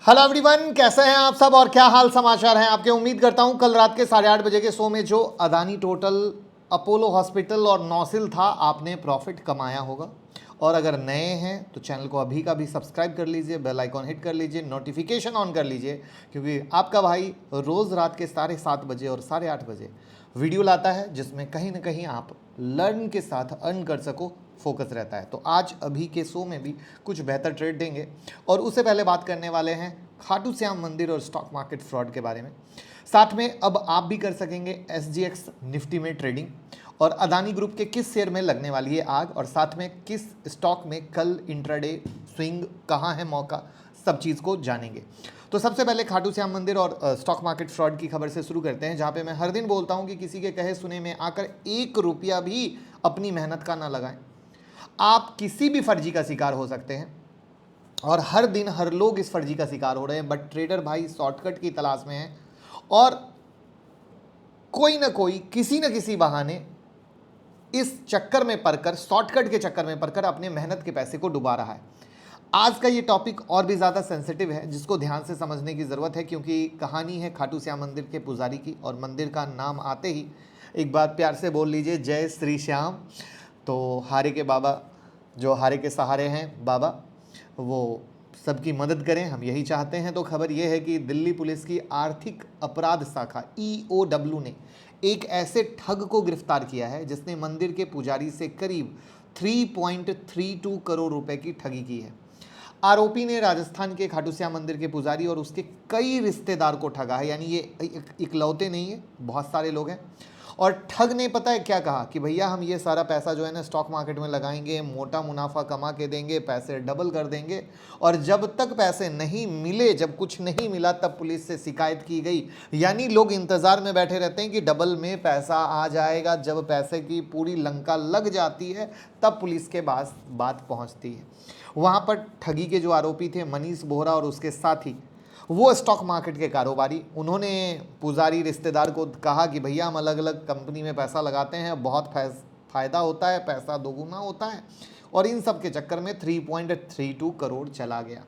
Hello everyone, कैसे हैं आप सब और क्या हाल समाचार हैं आपके। उम्मीद करता हूं कल रात के 8:30 बजे के शो में जो अदानी टोटल, अपोलो हॉस्पिटल और नौसिल था, आपने प्रॉफिट कमाया होगा। और अगर नए हैं तो चैनल को अभी का भी सब्सक्राइब कर लीजिए, बेल आइकॉन हिट कर लीजिए, नोटिफिकेशन ऑन कर लीजिए, क्योंकि आपका भाई रोज़ रात के 7:30 बजे और 8:30 बजे वीडियो लाता है जिसमें कहीं ना कहीं आप लर्न के साथ अर्न कर सको, फोकस रहता है। तो आज अभी के शो में भी कुछ बेहतर ट्रेड देंगे और उससे पहले बात करने वाले हैं खाटू श्याम मंदिर और स्टॉक मार्केट फ्रॉड के बारे में। साथ में अब आप भी कर सकेंगे SGX निफ्टी में ट्रेडिंग, और अदानी ग्रुप के किस शेयर में लगने वाली है आग, और साथ में किस स्टॉक में कल इंट्राडे स्विंग, कहाँ है मौका, सब चीज़ को जानेंगे। तो सबसे पहले खाटू श्याम मंदिर और स्टॉक मार्केट फ्रॉड की खबर से शुरू करते हैं, जहाँ पे मैं हर दिन बोलता हूँ कि किसी के कहे सुने में आकर 1 रुपया भी अपनी मेहनत का ना लगाएं। आप किसी भी फर्जी का शिकार हो सकते हैं और हर दिन हर लोग इस फर्जी का शिकार हो रहे हैं, बट ट्रेडर भाई शॉर्टकट की तलाश में है और कोई ना कोई किसी न किसी बहाने इस चक्कर में पड़कर, शॉर्टकट के चक्कर में पड़कर अपने मेहनत के पैसे को डुबा रहा है। आज का ये टॉपिक और भी ज़्यादा सेंसिटिव है, जिसको ध्यान से समझने की ज़रूरत है, क्योंकि कहानी है खाटू श्याम मंदिर के पुजारी की, और मंदिर का नाम आते ही एक बार प्यार से बोल लीजिए, जय श्री श्याम। तो हारे के बाबा, जो हारे के सहारे हैं बाबा, वो सबकी मदद करें, हम यही चाहते हैं। तो खबर यह है कि दिल्ली पुलिस की आर्थिक अपराध शाखा EOW ने एक ऐसे ठग को गिरफ्तार किया है जिसने मंदिर के पुजारी से करीब 3.32 करोड़ रुपए की ठगी की है। आरोपी ने राजस्थान के खाटू श्याम मंदिर के पुजारी और उसके कई रिश्तेदार को ठगा है, यानी ये इकलौते नहीं है, बहुत सारे लोग हैं। और ठग ने पता है क्या कहा कि भैया हम ये सारा पैसा जो है ना स्टॉक मार्केट में लगाएंगे, मोटा मुनाफा कमा के देंगे, पैसे डबल कर देंगे, और जब तक पैसे नहीं मिले, जब कुछ नहीं मिला, तब पुलिस से शिकायत की गई। यानी लोग इंतजार में बैठे रहते हैं कि डबल में पैसा आ जाएगा। जब पैसे की पूरी लंका लग जाती है तब पुलिस के पास बात पहुंचती है। वहां पर ठगी के जो आरोपी थे मनीष बोहरा और उसके साथी, वो स्टॉक मार्केट के कारोबारी, उन्होंने पुजारी रिश्तेदार को कहा कि भैया हम अलग अलग कंपनी में पैसा लगाते हैं, बहुत फ़ायदा होता है, पैसा दोगुना होता है, और इन सब के चक्कर में 3.32 करोड़ चला गया।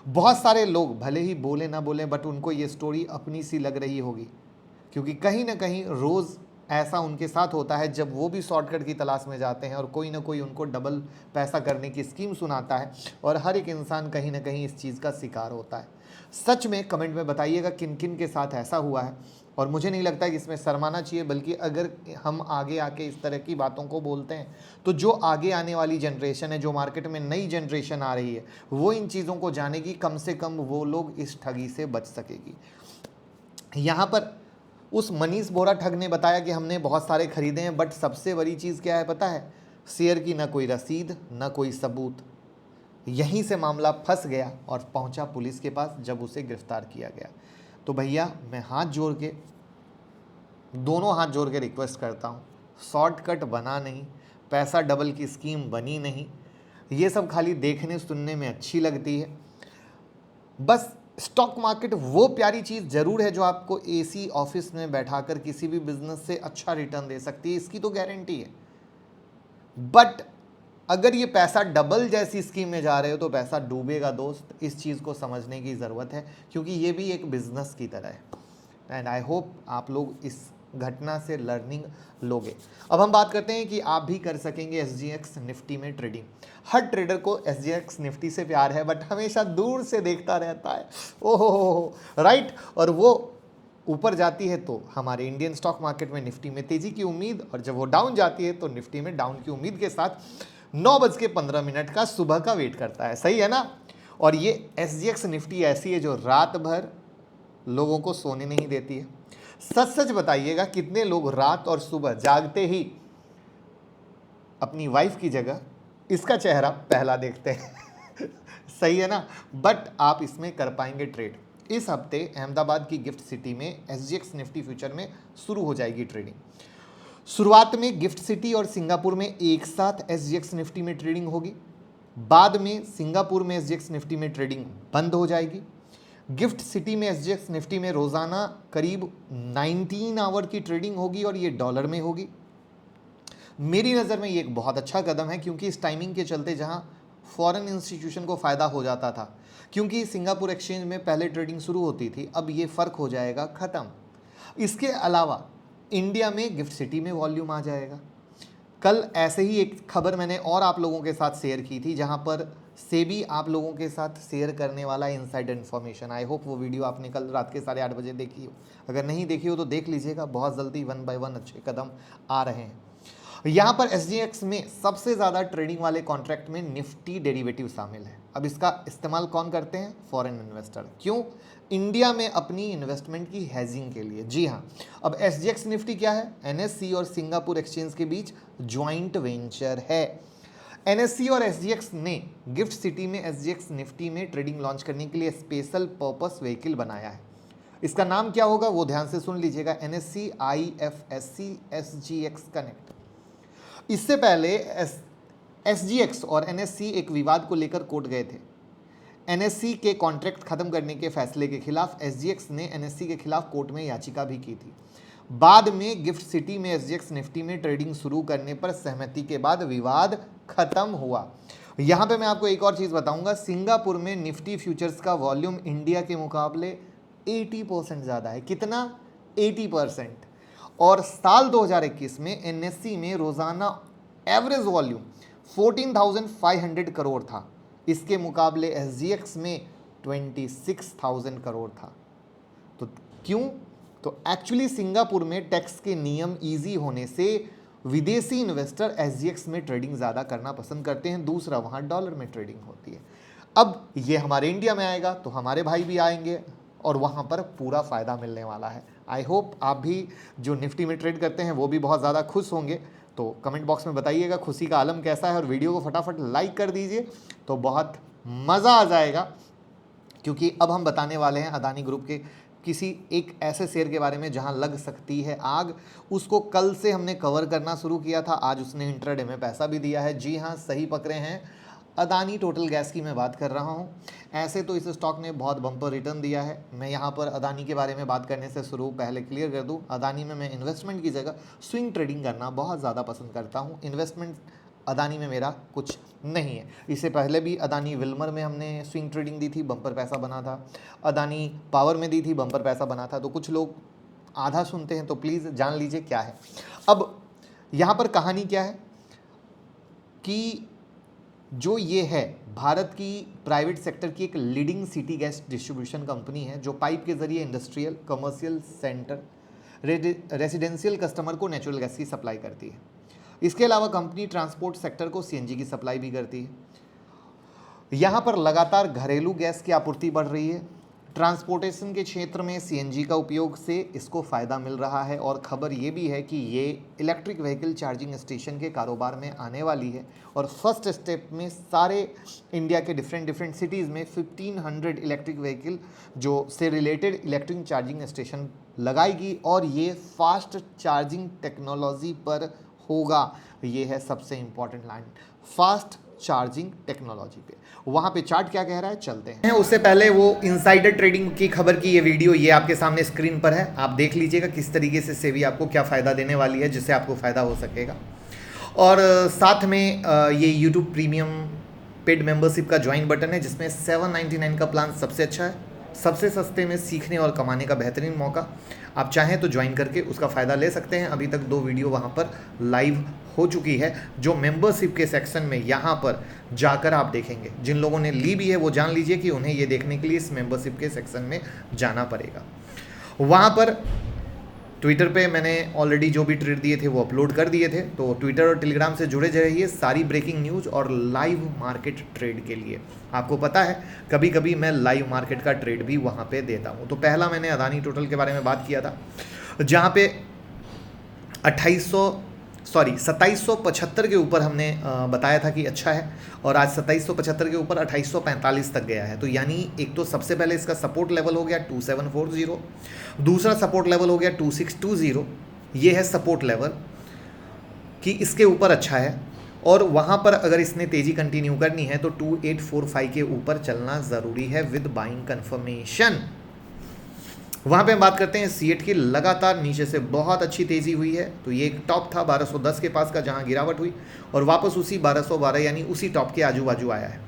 बहुत सारे लोग भले ही बोले ना बोले, बट उनको ये स्टोरी अपनी सी लग रही होगी, क्योंकि कहीं ना कहीं रोज़ ऐसा उनके साथ होता है जब वो भी शॉर्टकट की तलाश में जाते हैं और कोई ना कोई उनको डबल पैसा करने की स्कीम सुनाता है, और हर एक इंसान कहीं ना कहीं इस चीज़ का शिकार होता है। सच में कमेंट में बताइएगा किन किन के साथ ऐसा हुआ है, और मुझे नहीं लगता कि इसमें शर्माना चाहिए, बल्कि अगर हम आगे आके इस तरह की बातों को बोलते हैं तो जो आगे आने वाली जनरेशन है, जो मार्केट में नई जनरेशन आ रही है, वो इन चीज़ों को जानेगी, कम से कम वो लोग इस ठगी से बच सकेगी। यहाँ पर उस मनीष बोरा ठग ने बताया कि हमने बहुत सारे खरीदे हैं, बट सबसे बड़ी चीज़ क्या है पता है, शेयर की ना कोई रसीद ना कोई सबूत। यहीं से मामला फंस गया और पहुंचा पुलिस के पास जब उसे गिरफ्तार किया गया। तो भैया मैं हाथ जोड़ के, दोनों हाथ जोड़ के रिक्वेस्ट करता हूँ, शॉर्टकट बना नहीं, पैसा डबल की स्कीम बनी नहीं, ये सब खाली देखने सुनने में अच्छी लगती है। बस स्टॉक मार्केट वो प्यारी चीज़ ज़रूर है जो आपको AC ऑफिस में बैठाकर किसी भी बिजनेस से अच्छा रिटर्न दे सकती है, इसकी तो गारंटी है। बट अगर ये पैसा डबल जैसी स्कीम में जा रहे हो तो पैसा डूबेगा दोस्त, इस चीज़ को समझने की ज़रूरत है, क्योंकि ये भी एक बिजनेस की तरह है। एंड आई होप आप लोग इस घटना से लर्निंग लोगे। अब हम बात करते हैं कि आप भी कर सकेंगे SGX निफ्टी में ट्रेडिंग। हर ट्रेडर को SGX निफ्टी से प्यार है, बट हमेशा दूर से देखता रहता है, ओहो राइट, और वो ऊपर जाती है तो हमारे इंडियन स्टॉक मार्केट में निफ्टी में तेज़ी की उम्मीद, और जब वो डाउन जाती है तो निफ्टी में डाउन की उम्मीद के साथ 9:15 का सुबह का वेट करता है, सही है ना। और ये SGX निफ्टी ऐसी है जो रात भर लोगों को सोने नहीं देती है। सच सच बताइएगा कितने लोग रात और सुबह जागते ही अपनी वाइफ की जगह इसका चेहरा पहला देखते हैं सही है ना। बट आप इसमें कर पाएंगे ट्रेड। इस हफ्ते अहमदाबाद की गिफ्ट सिटी में SGX निफ्टी फ्यूचर में शुरू हो जाएगी ट्रेडिंग। शुरुआत में गिफ्ट सिटी और सिंगापुर में एक साथ SGX निफ्टी में ट्रेडिंग होगी, बाद में सिंगापुर में SGX निफ्टी में ट्रेडिंग बंद हो जाएगी। गिफ्ट सिटी में SGX निफ्टी में रोज़ाना करीब 19 आवर की ट्रेडिंग होगी, और ये डॉलर में होगी। मेरी नज़र में ये एक बहुत अच्छा कदम है, क्योंकि इस टाइमिंग के चलते जहां फॉरेन इंस्टीट्यूशन को फ़ायदा हो जाता था, क्योंकि सिंगापुर एक्सचेंज में पहले ट्रेडिंग शुरू होती थी, अब ये फ़र्क हो जाएगा ख़त्म। इसके अलावा इंडिया में गिफ्ट सिटी में वॉल्यूम आ जाएगा। कल ऐसे ही एक खबर मैंने और आप लोगों के साथ शेयर की थी, जहां पर सेबी आप लोगों के साथ शेयर करने वाला इनसाइडर इन्फॉर्मेशन। आई होप वो वीडियो आपने कल रात के 8:30 बजे देखी हो, अगर नहीं देखी हो तो देख लीजिएगा, बहुत जल्दी 1 बाय 1 अच्छे कदम आ रहे हैं। यहाँ पर SGX में सबसे ज़्यादा ट्रेडिंग वाले कॉन्ट्रैक्ट में निफ्टी डेरिवेटिव शामिल है। अब इसका इस्तेमाल कौन करते हैं? Foreign investor. क्यों? इंडिया में अपनी इन्वेस्टमेंट की हेजिंग के लिए। जी हाँ, अब SGX निफ्टी क्या है? NSE और सिंगापुर एक्सचेंज के बीच ज्वाइंट वेंचर है। NSE और SGX ने गिफ्ट सिटी में SGX निफ्टी में ट्रेडिंग लॉन्च करने के लिए स्पेशल पर्पस व्हीकल बनाया है। इसका नाम क्या होगा वो ध्यान से सुन लीजिएगा, NSE IFSC SGX कनेक्ट। इससे पहले SGX और NSE एक विवाद को लेकर कोर्ट गए थे। NSE के कॉन्ट्रैक्ट खत्म करने के फैसले के खिलाफ SGX ने NSE के खिलाफ कोर्ट में याचिका भी की थी। बाद में गिफ्ट सिटी में SGX निफ्टी में ट्रेडिंग शुरू करने पर सहमति के बाद विवाद खत्म हुआ। यहाँ पे मैं आपको एक और चीज़ बताऊंगा, सिंगापुर में निफ्टी फ्यूचर्स का वॉल्यूम इंडिया के मुकाबले 80% ज़्यादा है। कितना? 80%। और साल 2021 में NSE में रोज़ाना एवरेज वॉल्यूम 14,500 करोड़ था, इसके मुकाबले SGX में 26,000 करोड़ था। तो क्यों? तो एक्चुअली सिंगापुर में टैक्स के नियम इजी होने से विदेशी इन्वेस्टर SGX में ट्रेडिंग ज़्यादा करना पसंद करते हैं। दूसरा, वहाँ डॉलर में ट्रेडिंग होती है। अब ये हमारे इंडिया में आएगा तो हमारे भाई भी आएंगे और वहाँ पर पूरा फ़ायदा मिलने वाला है। आई होप आप भी जो निफ्टी में ट्रेड करते हैं वो भी बहुत ज़्यादा खुश होंगे। तो कमेंट बॉक्स में बताइएगा खुशी का आलम कैसा है, और वीडियो को फटाफट लाइक कर दीजिए तो बहुत मज़ा आ जाएगा, क्योंकि अब हम बताने वाले हैं अदानी ग्रुप के किसी एक ऐसे शेयर के बारे में जहां लग सकती है आग। उसको कल से हमने कवर करना शुरू किया था, आज उसने इंट्राडे में पैसा भी दिया है। जी हाँ, सही पकड़े हैं, अदानी टोटल गैस की मैं बात कर रहा हूं। ऐसे तो इस स्टॉक ने बहुत बम्पर रिटर्न दिया है। मैं यहां पर अदानी के बारे में बात करने से शुरू पहले क्लियर कर दूं, अदानी में मैं इन्वेस्टमेंट की जगह स्विंग ट्रेडिंग करना बहुत ज़्यादा पसंद करता हूं। इन्वेस्टमेंट अदानी में मेरा कुछ नहीं है। इससे पहले भी अदानी विल्मर में हमने स्विंग ट्रेडिंग दी थी, बम्पर पैसा बना था। अदानी पावर में दी थी, बम्पर पैसा बना था। तो कुछ लोग आधा सुनते हैं, तो प्लीज़ जान लीजिए क्या है। अब यहाँ पर कहानी क्या है कि जो ये है भारत की प्राइवेट सेक्टर की एक leading city gas distribution company है, जो पाइप के ज़रिए industrial, commercial centre, residential customer को नेचुरल गैस की सप्लाई करती है। इसके अलावा कंपनी ट्रांसपोर्ट सेक्टर को CNG की सप्लाई भी करती है। यहाँ पर लगातार घरेलू गैस की आपूर्ति बढ़ रही है। ट्रांसपोर्टेशन के क्षेत्र में CNG का उपयोग से इसको फ़ायदा मिल रहा है, और ख़बर ये भी है कि ये इलेक्ट्रिक व्हीकल चार्जिंग स्टेशन के कारोबार में आने वाली है, और फर्स्ट स्टेप में सारे इंडिया के डिफरेंट सिटीज़ में 1500 इलेक्ट्रिक व्हीकल जो से रिलेटेड इलेक्ट्रिक चार्जिंग स्टेशन लगाएगी, और ये फास्ट चार्जिंग टेक्नोलॉजी पर होगा। ये है सबसे important line, fast charging technology पे। वहाँ पे चार्ट क्या कह रहा है, चलते हैं। उससे पहले वो इनसाइडर ट्रेडिंग की खबर की ये वीडियो ये आपके सामने स्क्रीन पर है, आप देख लीजिएगा किस तरीके से सेबी आपको क्या फ़ायदा देने वाली है, जिससे आपको फ़ायदा हो सकेगा। और साथ में ये यूट्यूब प्रीमियम पेड मेंबरशिप का ज्वाइन बटन है, जिसमें 799 का प्लान सबसे अच्छा है, सबसे सस्ते में सीखने और कमाने का बेहतरीन मौका। आप चाहें तो ज्वाइन करके उसका फ़ायदा ले सकते हैं। अभी तक 2 वीडियो वहाँ पर लाइव हो चुकी है, जो मेंबरशिप के सेक्शन में यहाँ पर जाकर आप देखेंगे। जिन लोगों ने ली भी है वो जान लीजिए कि उन्हें ये देखने के लिए इस मेंबरशिप के सेक्शन में जाना पड़ेगा। वहाँ पर ट्विटर पे मैंने ऑलरेडी जो भी ट्वीट दिए थे वो अपलोड कर दिए थे, तो ट्विटर और टेलीग्राम से जुड़े रहिए सारी ब्रेकिंग न्यूज़ और लाइव मार्केट ट्रेड के लिए। आपको पता है कभी कभी मैं लाइव मार्केट का ट्रेड भी वहाँ पे देता हूँ। तो पहला मैंने अदानी टोटल के बारे में बात किया था, जहाँ पे 2775 के ऊपर हमने बताया था कि अच्छा है, और आज 2775 के ऊपर 2845 तक गया है। तो यानी एक तो सबसे पहले इसका सपोर्ट लेवल हो गया 2740, दूसरा सपोर्ट लेवल हो गया 2620। ये है सपोर्ट लेवल कि इसके ऊपर अच्छा है, और वहाँ पर अगर इसने तेज़ी कंटिन्यू करनी है तो 2845 के ऊपर चलना ज़रूरी है विद बाइंग कन्फर्मेशन। वहाँ पे हम बात करते हैं सीएट की। लगातार नीचे से बहुत अच्छी तेज़ी हुई है। तो ये एक टॉप था 1210 के पास का, जहाँ गिरावट हुई और वापस उसी 1212 यानी उसी टॉप के आजू बाजू आया है।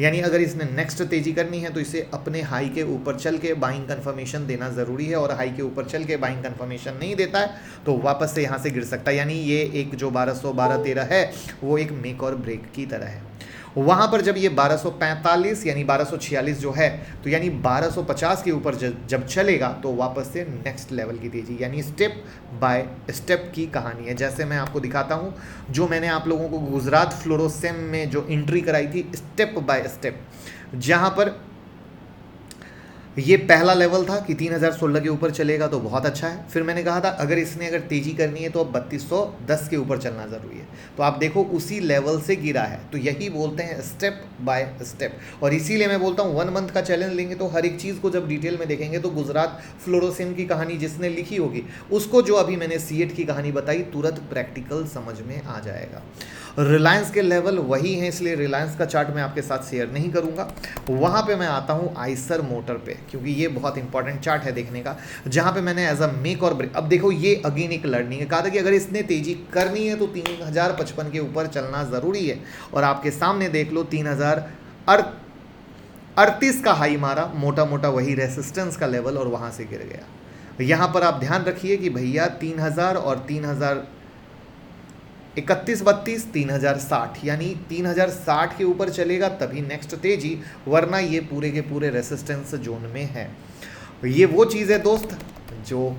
यानी अगर इसने नेक्स्ट तेज़ी करनी है तो इसे अपने हाई के ऊपर चल के बाइंग कंफर्मेशन देना ज़रूरी है, और हाई के ऊपर चल के बाइंग कंफर्मेशन नहीं देता है तो वापस से यहाँ से गिर सकता है। यानी ये एक जो 1212-13 है वो एक मेक और ब्रेक की तरह है। वहाँ पर जब ये 1245 यानी 1246 जो है, तो यानी 1250 के ऊपर जब चलेगा तो वापस से नेक्स्ट लेवल की तेज़ी, यानी स्टेप बाय स्टेप की कहानी है। जैसे मैं आपको दिखाता हूँ, जो मैंने आप लोगों को गुजरात फ्लोरोसेम में जो एंट्री कराई थी स्टेप बाय स्टेप, जहाँ पर ये पहला लेवल था कि 3016 के ऊपर चलेगा तो बहुत अच्छा है। फिर मैंने कहा था अगर तेज़ी करनी है तो अब 3210 के ऊपर चलना ज़रूरी है। तो आप देखो उसी लेवल से गिरा है। तो यही बोलते हैं स्टेप बाय स्टेप, और इसीलिए मैं बोलता हूँ 1 मंथ का चैलेंज लेंगे तो हर एक चीज़ को जब डिटेल में देखेंगे तो गुजरात फ्लोरोसेम की कहानी जिसने लिखी होगी उसको, जो अभी मैंने सीएट की कहानी बताई, तुरंत प्रैक्टिकल समझ में आ जाएगा। रिलायंस के लेवल वही हैं, इसलिए रिलायंस का चार्ट मैं आपके साथ शेयर नहीं करूंगा। वहाँ पे मैं आता हूँ आइसर मोटर पे, क्योंकि ये बहुत इंपॉर्टेंट चार्ट है देखने का, जहाँ पे मैंने एज अ मेक और ब्रेक। अब देखो ये अगेन एक लर्निंग है, कहा था कि अगर इसने तेज़ी करनी है तो 3055 के ऊपर चलना ज़रूरी है, और आपके सामने देख लो 3038 का हाई मारा, मोटा मोटा वही रेसिस्टेंस का लेवल, और वहाँ से गिर गया। यहाँ पर आप ध्यान रखिए कि भैया 3000 और 3132 3060, यानी 3060 के ऊपर चलेगा तभी नेक्स्ट तेजी, वरना ये पूरे के पूरे रेसिस्टेंस जोन में है। ये वो चीज़ है दोस्त जो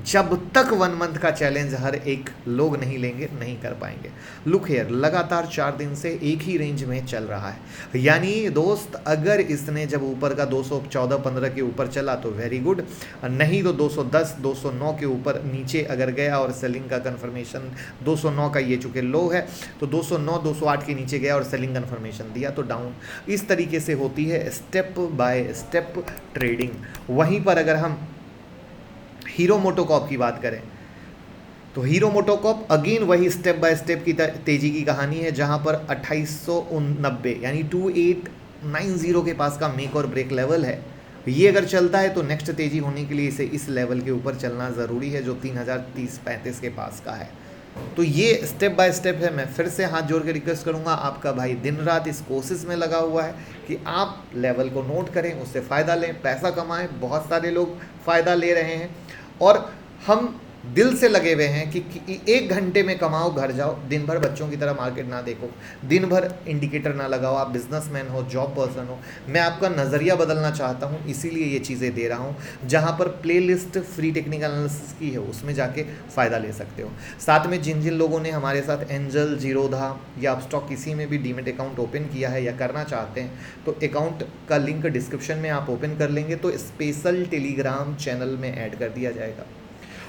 जब तक 1 मंथ का चैलेंज हर एक लोग नहीं लेंगे नहीं कर पाएंगे। लुक हियर, लगातार 4 दिन से एक ही रेंज में चल रहा है। यानी दोस्त अगर इसने जब ऊपर का 214-15 के ऊपर चला तो वेरी गुड, नहीं तो 210-209 के ऊपर नीचे अगर गया और सेलिंग का कंफर्मेशन 209 का ये चूँकि लो है तो 209-208 के नीचे गया और सेलिंग कंफर्मेशन दिया तो डाउन। इस तरीके से होती है स्टेप बाय स्टेप ट्रेडिंग। वहीं पर अगर हम हीरो मोटोकॉर्प की बात करें तो हीरो मोटोकॉर्प अगेन वही स्टेप बाय स्टेप की तेजी की कहानी है, जहां पर 2890 यानी 2890 के पास का मेक और ब्रेक लेवल है। ये अगर चलता है तो नेक्स्ट तेजी होने के लिए इसे इस लेवल के ऊपर चलना ज़रूरी है जो 3030-35 के पास का है। तो ये स्टेप बाय स्टेप है। मैं फिर से हाथ जोड़ के रिक्वेस्ट करूंगा, आपका भाई दिन रात इस कोशिश में लगा हुआ है कि आप लेवल को नोट करें, उससे फ़ायदा लें, पैसा कमाएं। बहुत सारे लोग फ़ायदा ले रहे हैं और हम दिल से लगे हुए हैं कि 1 घंटे में कमाओ, घर जाओ, दिन भर बच्चों की तरह मार्केट ना देखो, दिन भर इंडिकेटर ना लगाओ। आप बिजनेसमैन हो, जॉब पर्सन हो, मैं आपका नज़रिया बदलना चाहता हूँ, इसीलिए ये चीज़ें दे रहा हूँ। जहाँ पर प्लेलिस्ट फ्री टेक्निकल एनालिसिस की है उसमें जाके फ़ायदा ले सकते हो। साथ में जिन जिन लोगों ने हमारे साथ एंजल, जीरोधा या अपस्टॉक किसी में भी डीमेट अकाउंट ओपन किया है या करना चाहते हैं तो अकाउंट का लिंक डिस्क्रिप्शन में आप ओपन कर लेंगे तो स्पेशल टेलीग्राम चैनल में ऐड कर दिया जाएगा।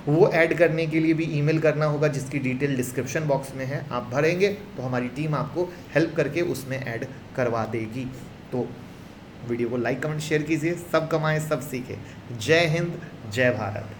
वो ऐड करने के लिए भी ईमेल करना होगा जिसकी डिटेल डिस्क्रिप्शन बॉक्स में है। आप भरेंगे तो हमारी टीम आपको हेल्प करके उसमें ऐड करवा देगी। तो वीडियो को लाइक कमेंट शेयर कीजिए। सब कमाएं सब सीखें। जय हिंद, जय भारत।